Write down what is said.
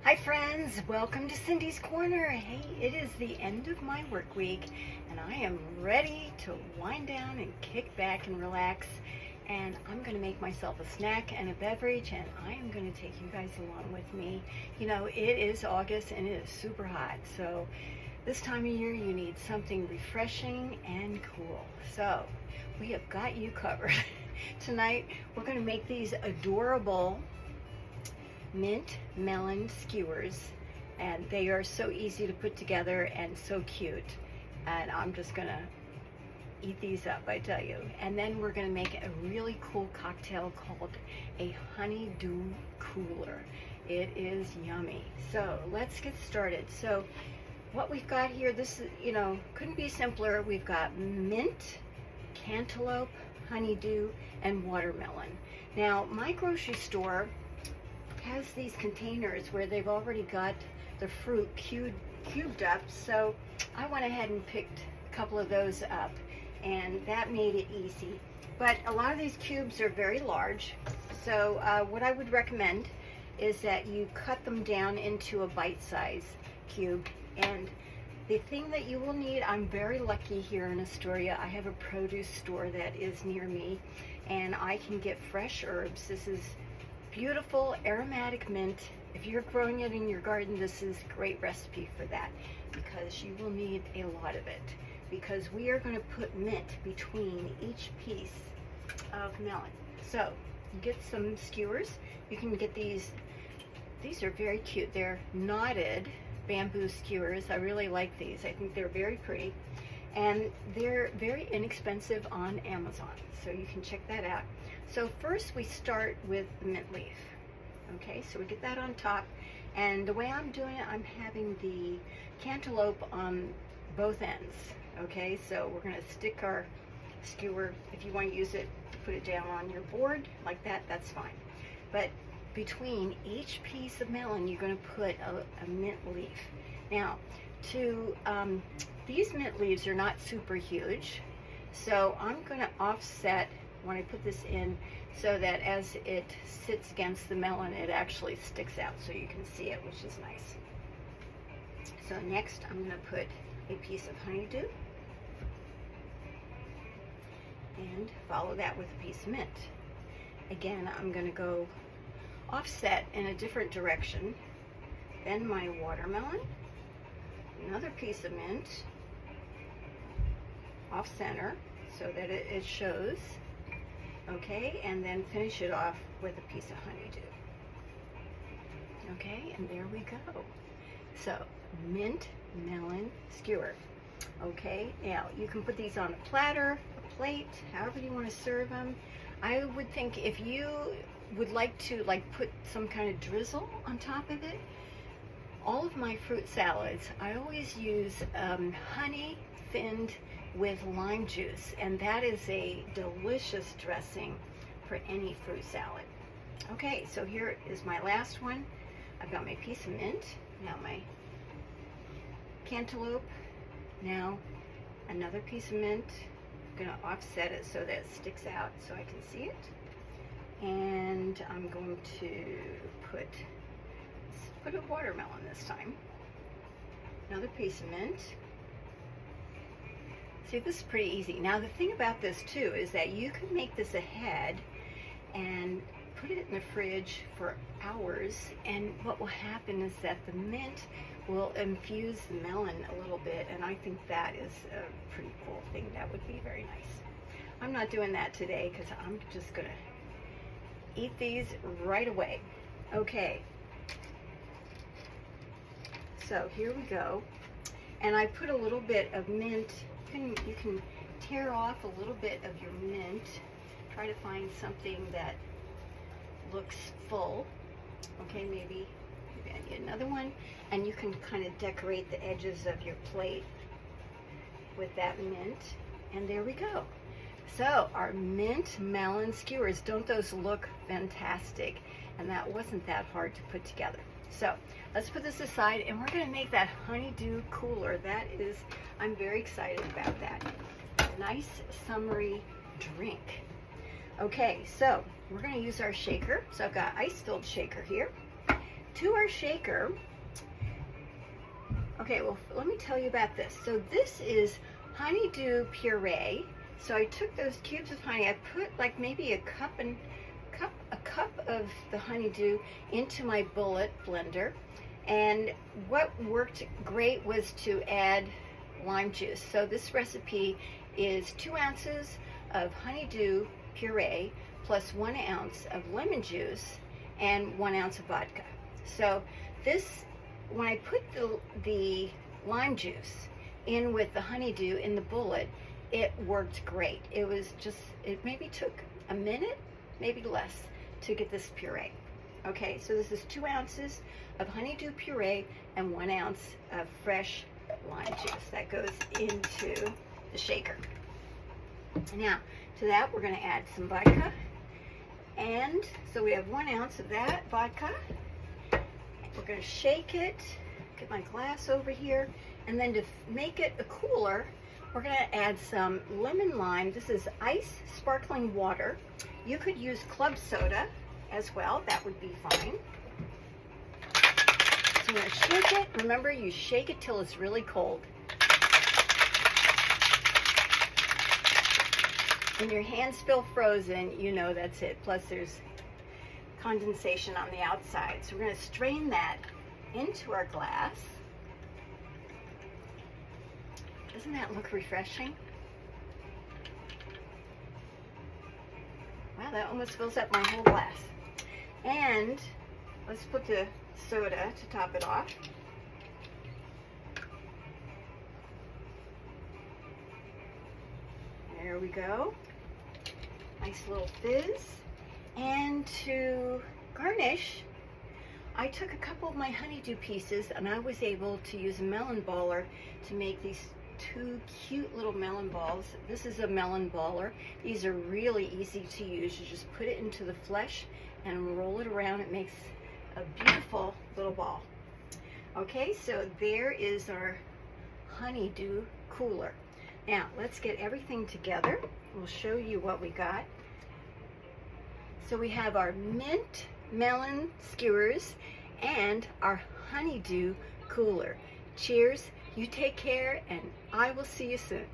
Hi friends, welcome to Cindy's Corner. Hey, it is the end of my work week and I am ready to wind down and kick back and relax, and I'm going to make myself a snack and a beverage, and I am going to take you guys along with me. You know, it is August and it is super hot, so this time of year you need something refreshing and cool. So we have got you covered. Tonight we're going to make these adorable Mint Melon Skewers, and they are so easy to put together and so cute, and I'm just gonna eat these up, I tell you. And then we're gonna make a really cool cocktail called a Honeydew Cooler. It is yummy. So let's get started. So what we've got here, this is, you know, couldn't be simpler. We've got mint, cantaloupe, honeydew, and watermelon. Now my grocery store has these containers where they've already got the fruit cubed up, so I went ahead and picked a couple of those up, and that made it easy. But a lot of these cubes are very large, so what I would recommend is that you cut them down into a bite-size cube. And the thing that you will need, I'm very lucky here in Astoria. I have a produce store that is near me, and I can get fresh herbs. This is beautiful aromatic mint. If you're growing it in your garden, this is a great recipe for that, because you will need a lot of it, because we are going to put mint between each piece of melon. So you get some skewers. You can get these are very cute. They're knotted bamboo skewers. I really like these. I think they're very pretty, and they're very inexpensive on Amazon, so you can check that out. So first we start with the mint leaf. Okay, so we get that on top, and the way I'm doing it, I'm having the cantaloupe on both ends. Okay, so we're going to stick our skewer. If you want to use it, put it down on your board like that, that's fine. But between each piece of melon, you're going to put a mint leaf. Now, these mint leaves are not super huge, so I'm going to offset when I put this in so that as it sits against the melon, it actually sticks out so you can see it, which is nice. So next I'm going to put a piece of honeydew and follow that with a piece of mint. Again, I'm going to go offset in a different direction. Then my watermelon, another piece of mint, off center so that it shows. Okay, and then finish it off with a piece of honeydew. Okay, and there we go. So, mint melon skewer. Okay, now you can put these on a platter, a plate, however you want to serve them. I would think if you would like to put some kind of drizzle on top of it, all of my fruit salads, I always use honey thinned with lime juice, and that is a delicious dressing for any fruit salad. Okay, so here is my last one. I've got my piece of mint, now my cantaloupe, now another piece of mint. I'm going to offset it so that it sticks out so I can see it, and I'm going to put a watermelon this time, another piece of mint. See, this is pretty easy. Now the thing about this too is that you can make this ahead and put it in the fridge for hours, and what will happen is that the mint will infuse the melon a little bit, and I think that is a pretty cool thing. That would be very nice. I'm not doing that today because I'm just gonna eat these right away. Okay, so here we go, and I put a little bit of mint. You can tear off a little bit of your mint. Try to find something that looks full. Okay, maybe I need another one, and you can kind of decorate the edges of your plate with that mint, and there we go. So our mint melon skewers, don't those look fantastic? And that wasn't that hard to put together. So let's put this aside, and we're going to make that honeydew cooler. That is, I'm very excited about that. A nice summery drink. Okay, so we're going to use our shaker. So I've got ice-filled shaker here. to our shaker. Okay, well, let me tell you about this. So this is honeydew puree. So I took those cubes of honey, I put like maybe a cup of the honeydew into my bullet blender. And what worked great was to add lime juice. So this recipe is 2 ounces of honeydew puree plus 1 ounce of lemon juice and 1 ounce of vodka. So this, when I put the lime juice in with the honeydew in the bullet, it worked great. It was just, it maybe took a minute, maybe less, to get this puree. Okay, so this is 2 ounces of honeydew puree and 1 ounce of fresh lime juice that goes into the shaker. Now, to that we're going to add some vodka. And so we have 1 ounce of that vodka. We're going to shake it, get my glass over here, and then to make it a cooler, we're going to add some lemon lime. This is ice sparkling water. You could use club soda as well. That would be fine. So I'm going to shake it. Remember, you shake it till it's really cold. When your hands feel frozen, you know that's it. Plus there's condensation on the outside. So we're going to strain that into our glass. Doesn't that look refreshing? Wow, that almost fills up my whole glass. And let's put the soda to top it off. There we go. Nice little fizz. And to garnish, I took a couple of my honeydew pieces and I was able to use a melon baller to make these 2 cute little melon balls. This is a melon baller. These are really easy to use. You just put it into the flesh and roll it around. It makes a beautiful little ball. Okay, so there is our honeydew cooler. Now let's get everything together. We'll show you what we got. So we have our mint melon skewers and our honeydew cooler. Cheers, you take care, and I will see you soon.